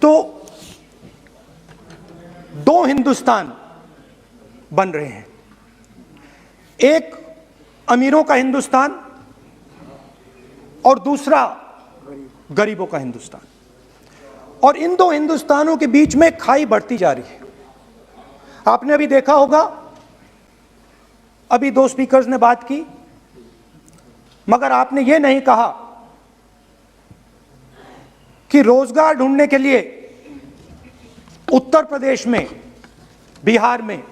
तो दो हिंदुस्तान बन रहे हैं, एक अमीरों का हिंदुस्तान और दूसरा गरीबों का हिंदुस्तान। और इन दो हिंदुस्तानों के बीच में खाई बढ़ती जा रही है। आपने अभी देखा होगा, अभी दो स्पीकर्स ने बात की, मगर आपने ये नहीं कहा कि रोजगार ढूंढने के लिए उत्तर प्रदेश में, बिहार में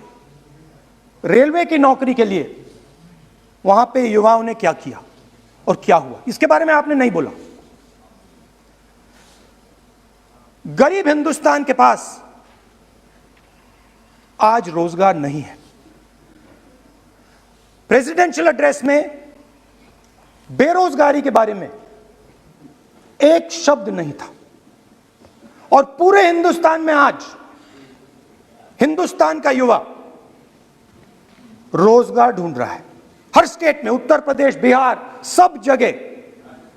रेलवे की नौकरी के लिए वहां पे युवाओं ने क्या किया और क्या हुआ, इसके बारे में आपने नहीं बोला। गरीब हिंदुस्तान के पास आज रोजगार नहीं है। प्रेसिडेंशियल एड्रेस में बेरोजगारी के बारे में एक शब्द नहीं था। और पूरे हिंदुस्तान में आज हिंदुस्तान का युवा रोजगार ढूंढ रहा है। हर स्टेट में, उत्तर प्रदेश, बिहार, सब जगह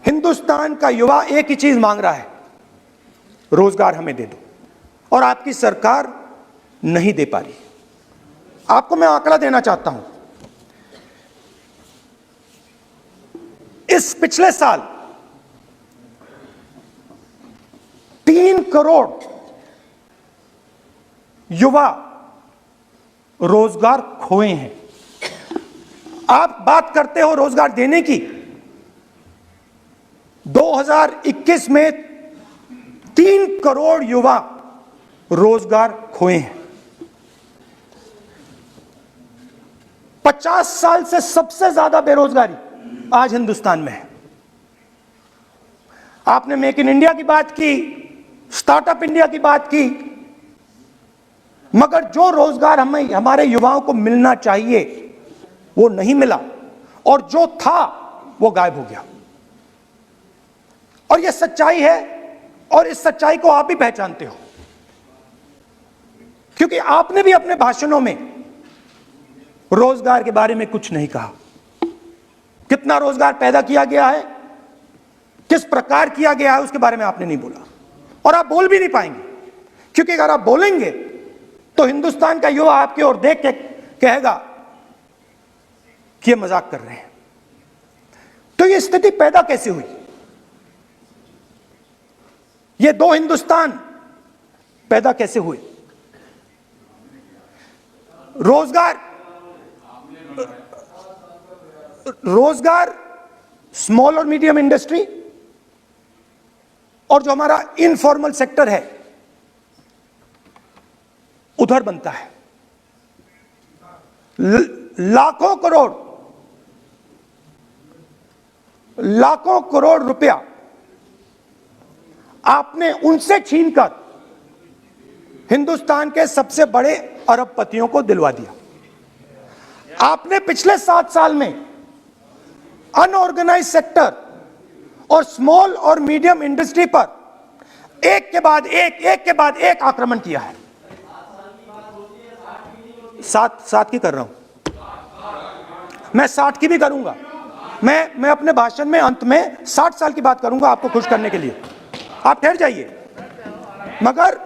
हिंदुस्तान का युवा एक ही चीज मांग रहा है, रोजगार हमें दे दो। और आपकी सरकार नहीं दे पा रही। आपको मैं आंकड़ा देना चाहता हूं। इस पिछले साल 3 करोड़ युवा रोजगार खोए हैं। आप बात करते हो रोजगार देने की। 2021 में 3 करोड़ युवा रोजगार खोए हैं। 50 साल से सबसे ज्यादा बेरोजगारी आज हिंदुस्तान में है। आपने मेक इन इंडिया की बात की, स्टार्टअप इंडिया की बात की, मगर जो रोजगार हमें, हमारे युवाओं को मिलना चाहिए वो नहीं मिला, और जो था वो गायब हो गया। और ये सच्चाई है, और इस सच्चाई को आप भी पहचानते हो, क्योंकि आपने भी अपने भाषणों में रोजगार के बारे में कुछ नहीं कहा। कितना रोजगार पैदा किया गया है, किस प्रकार किया गया है, उसके बारे में आपने नहीं बोला। और आप बोल भी नहीं पाएंगे, क्योंकि अगर आप बोलेंगे तो हिंदुस्तान का युवा आपकी ओर देख के कहेगा कि ये मजाक कर रहे हैं। तो ये स्थिति पैदा कैसे हुई? ये दो हिंदुस्तान पैदा कैसे हुए? रोजगार स्मॉल और मीडियम इंडस्ट्री और जो हमारा इनफॉर्मल सेक्टर है उधर बनता है। लाखों करोड़ रुपया आपने उनसे छीनकर हिंदुस्तान के सबसे बड़े अरबपतियों को दिलवा दिया। आपने पिछले 7 साल में अनऑर्गेनाइज्ड सेक्टर और स्मॉल और मीडियम इंडस्ट्री पर एक के बाद एक आक्रमण किया है। 7 की कर रहा हूं, मैं 60 की भी करूंगा। मैं अपने भाषण में अंत में 60 साल की बात करूंगा आपको खुश करने के लिए। आप ठहर जाइए। मगर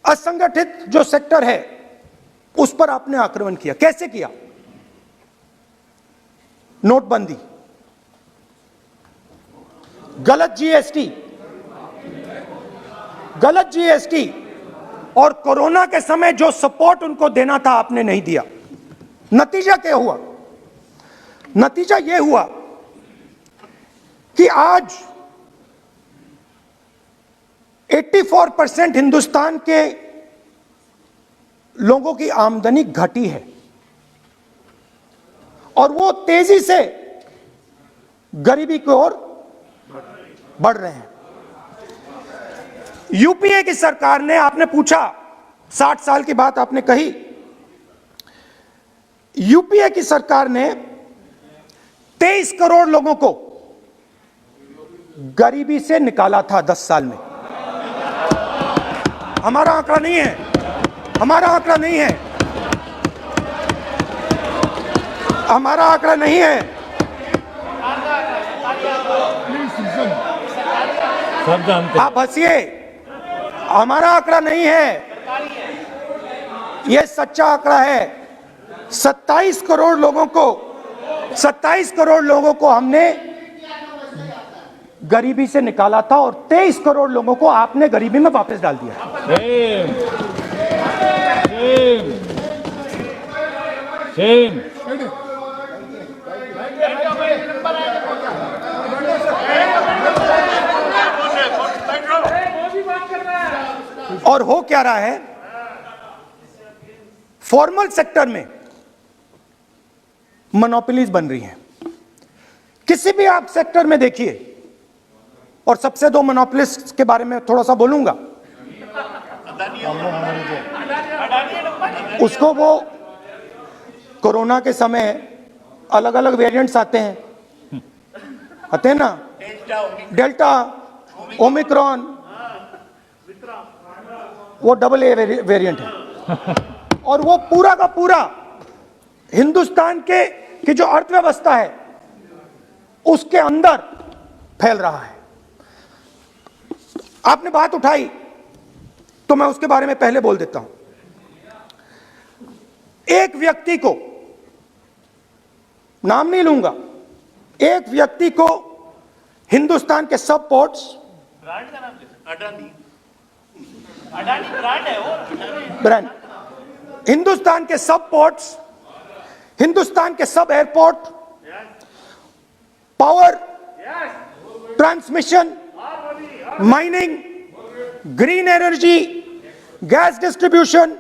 असंगठित जो सेक्टर है उस पर आपने आक्रमण किया। कैसे किया? नोटबंदी, गलत जीएसटी और कोरोना के समय जो सपोर्ट उनको देना था आपने नहीं दिया। नतीजा क्या हुआ? नतीजा यह हुआ कि आज 84% हिंदुस्तान के लोगों की आमदनी घटी है और वो तेजी से गरीबी की ओर बढ़ रहे हैं। यूपीए की सरकार ने, आपने पूछा 60 साल की बात आपने कही, यूपीए की सरकार ने 23 करोड़ लोगों को गरीबी से निकाला था 10 साल में। हमारा आंकड़ा नहीं है, हमारा आंकड़ा नहीं है, हमारा आंकड़ा नहीं है। सब जानते हैं। आप हंसिए, हमारा आंकड़ा नहीं है, यह सच्चा आंकड़ा है। 27 करोड़ लोगों को हमने गरीबी से निकाला था और 23 करोड़ लोगों को आपने गरीबी में वापस डाल दिया। सेम। और हो क्या रहा है, फॉर्मल सेक्टर में मोनोपोलीज बन रही हैं। किसी भी आप सेक्टर में देखिए, और सबसे दो मोनोपोलिस्ट के बारे में थोड़ा सा बोलूंगा। उसको वो कोरोना के समय अलग अलग वेरिएंट्स आते हैं ना, डेल्टा, ओमिक्रॉन, वो AA वेरिएंट है। और वो पूरा का पूरा हिंदुस्तान की जो अर्थव्यवस्था है उसके अंदर फैल रहा है। आपने बात उठाई तो मैं उसके बारे में पहले बोल देता हूं। एक व्यक्ति को, नाम नहीं लूंगा, एक व्यक्ति को हिंदुस्तान के सब पोर्ट्स, ब्रांड का नाम अडानी ब्रांड है वो, ब्रांड, हिंदुस्तान के सब पोर्ट्स, हिंदुस्तान के सब airport, power, transmission, mining, green energy, gas distribution,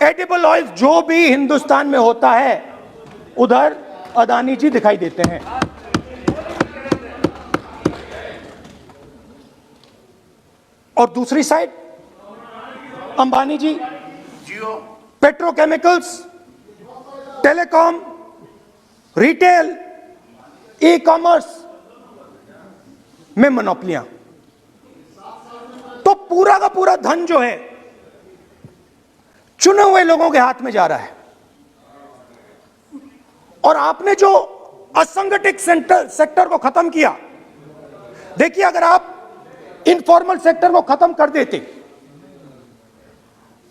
edible oil, जो भी हिंदुस्तान में होता है उधर अदानी जी दिखाई देते हैं। और दूसरी side Ambani ji Jio, petrochemicals, telecom, retail, e commerce में मोनोपोलियां। तो पूरा का पूरा धन जो है चुने हुए लोगों के हाथ में जा रहा है। और आपने जो असंगठित सेक्टर को खत्म किया, देखिए अगर आप इनफॉर्मल सेक्टर को खत्म कर देते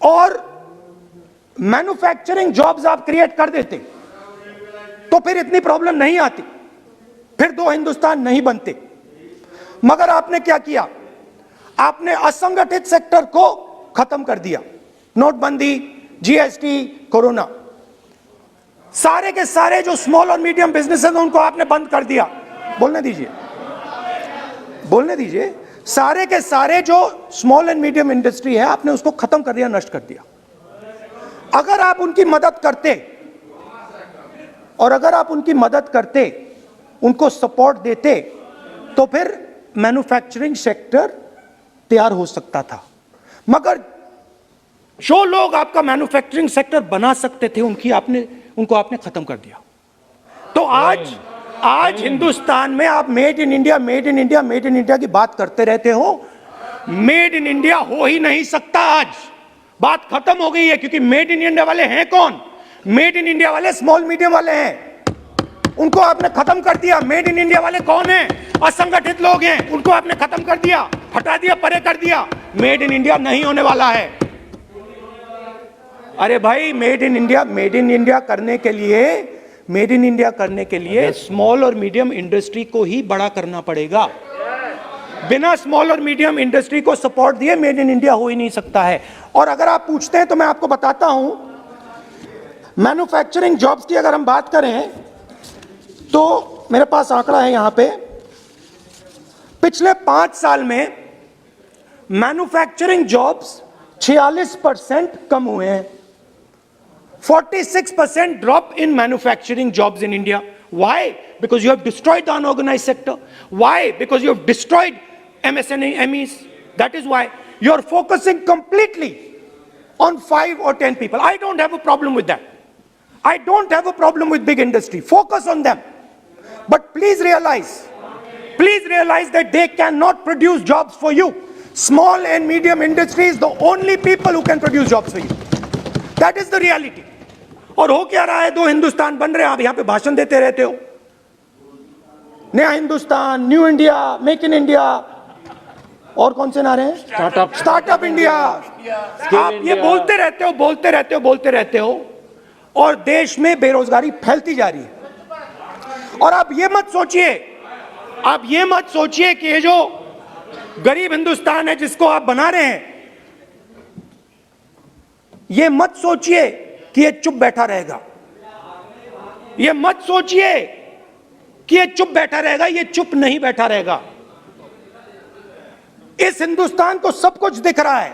और मैन्युफैक्चरिंग जॉब्स आप क्रिएट कर देते तो फिर इतनी प्रॉब्लम नहीं आती, फिर दो हिंदुस्तान नहीं बनते। मगर आपने क्या किया, आपने असंगठित सेक्टर को खत्म कर दिया। नोटबंदी, जीएसटी, कोरोना, सारे के सारे जो स्मॉल और मीडियम बिजनेसेस हैं उनको आपने बंद कर दिया। बोलने दीजिए, सारे के सारे जो स्मॉल एंड मीडियम इंडस्ट्री है आपने उसको खत्म कर दिया, नष्ट कर दिया। अगर आप उनकी मदद करते और अगर आप उनकी मदद करते, उनको सपोर्ट देते, तो फिर मैन्युफैक्चरिंग सेक्टर तैयार हो सकता था। मगर जो लोग आपका मैन्युफैक्चरिंग सेक्टर बना सकते थे उनको आपने खत्म कर दिया। तो आज हिंदुस्तान में आप मेड इन इंडिया की बात करते रहते हो। मेड इन इंडिया हो ही नहीं सकता। आज बात खत्म हो गई है, क्योंकि मेड इन इंडिया वाले हैं कौन? मेड इन इंडिया वाले स्मॉल मीडियम वाले हैं, उनको आपने खत्म कर दिया। मेड इन इंडिया वाले कौन हैं? असंगठित लोग हैं, उनको आपने खत्म कर दिया, हटा दिया, परे कर दिया। मेड इन इंडिया नहीं होने वाला है। अरे भाई, मेड इन इंडिया करने के लिए स्मॉल और मीडियम इंडस्ट्री को ही बड़ा करना पड़ेगा। बिना स्मॉल और मीडियम इंडस्ट्री को सपोर्ट दिए मेड इन इंडिया हो ही नहीं सकता है। और अगर आप पूछते हैं तो मैं आपको बताता हूं, मैन्युफैक्चरिंग जॉब्स की अगर हम बात करें तो मेरे पास आंकड़ा है यहां पे, पिछले 5 साल में मैन्युफैक्चरिंग जॉब्स 46% कम हुए हैं। 46% drop in manufacturing jobs in India. Why? Because you have destroyed the unorganized sector. Why? Because you have destroyed MSMEs. That is why you are focusing completely on 5 or 10 people. I don't have a problem with that. I don't have a problem with big industry. Focus on them. But please realize that they cannot produce jobs for you. Small and medium industry is the only people who can produce jobs for you. That is the reality. और हो क्या रहा है, दो हिंदुस्तान बन रहे हैं। आप यहां पे भाषण देते रहते हो, नया Hindustan, new India, make in India. और कौन से नारे हैं? Startup India. आप ये बोलते रहते हो और देश में बेरोजगारी फैलती जा रही है। और आप ये मत सोचिए कि ये जो गरीब हिंदुस्तान है जिसको आप बना रहे हैं, ये मत सोचिए कि ये चुप बैठा रहेगा। ये मत सोचिए कि ये चुप बैठा रहेगा। ये चुप नहीं बैठा रहेगा। इस हिंदुस्तान को सब कुछ दिख रहा है।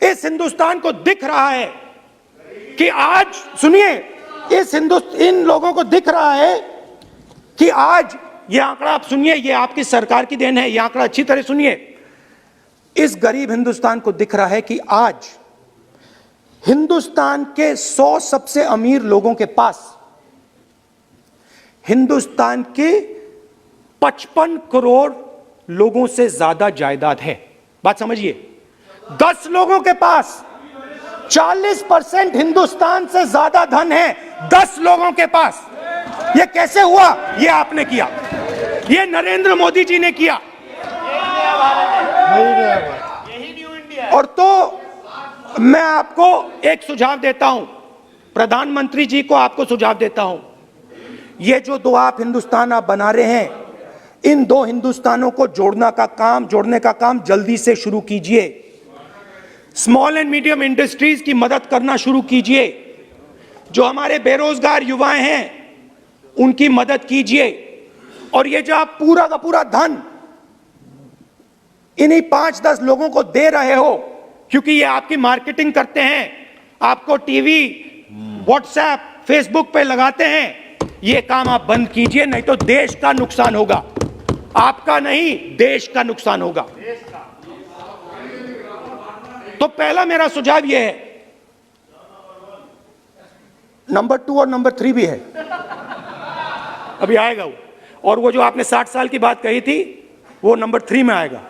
इस हिंदुस्तान को दिख रहा है कि आज, सुनिए, इन लोगों को दिख रहा है कि आज ये आंकड़ा, आप सुनिए, ये आपकी सरकार की देन है, ये आंकड़ा अच्छी तरह सुनिए। इस गरीब हिंदुस्तान को दिख रहा है कि आज हिंदुस्तान के 100 सबसे अमीर लोगों के पास हिंदुस्तान के 55 करोड़ लोगों से ज्यादा जायदाद है। बात समझिए, 10 लोगों के पास 40% हिंदुस्तान से ज्यादा धन है। 10 लोगों के पास। यह कैसे हुआ? यह आपने किया, यह नरेंद्र मोदी जी ने किया। यही न्यू इंडिया। और तो मैं आपको एक सुझाव देता हूं, प्रधानमंत्री जी को आपको सुझाव देता हूं, ये जो दो आप हिंदुस्तान आप बना रहे हैं, इन दो हिंदुस्तानों को जोड़ने का काम जल्दी से शुरू कीजिए। स्मॉल एंड मीडियम इंडस्ट्रीज की मदद करना शुरू कीजिए। जो हमारे बेरोजगार युवाएं हैं उनकी मदद कीजिए। और ये जो आप पूरा का पूरा धन इन्हीं 5-10 लोगों को दे रहे हो, क्योंकि ये आपकी मार्केटिंग करते हैं, आपको टीवी, व्हाट्सएप, फेसबुक पे लगाते हैं, ये काम आप बंद कीजिए, नहीं तो देश का नुकसान होगा। आपका नहीं, देश का नुकसान होगा। तो पहला मेरा सुझाव यह है। नंबर 2 और नंबर 3 भी है, अभी आएगा वो। और वो जो आपने 60 साल की बात कही थी, वो नंबर 3 में आएगा।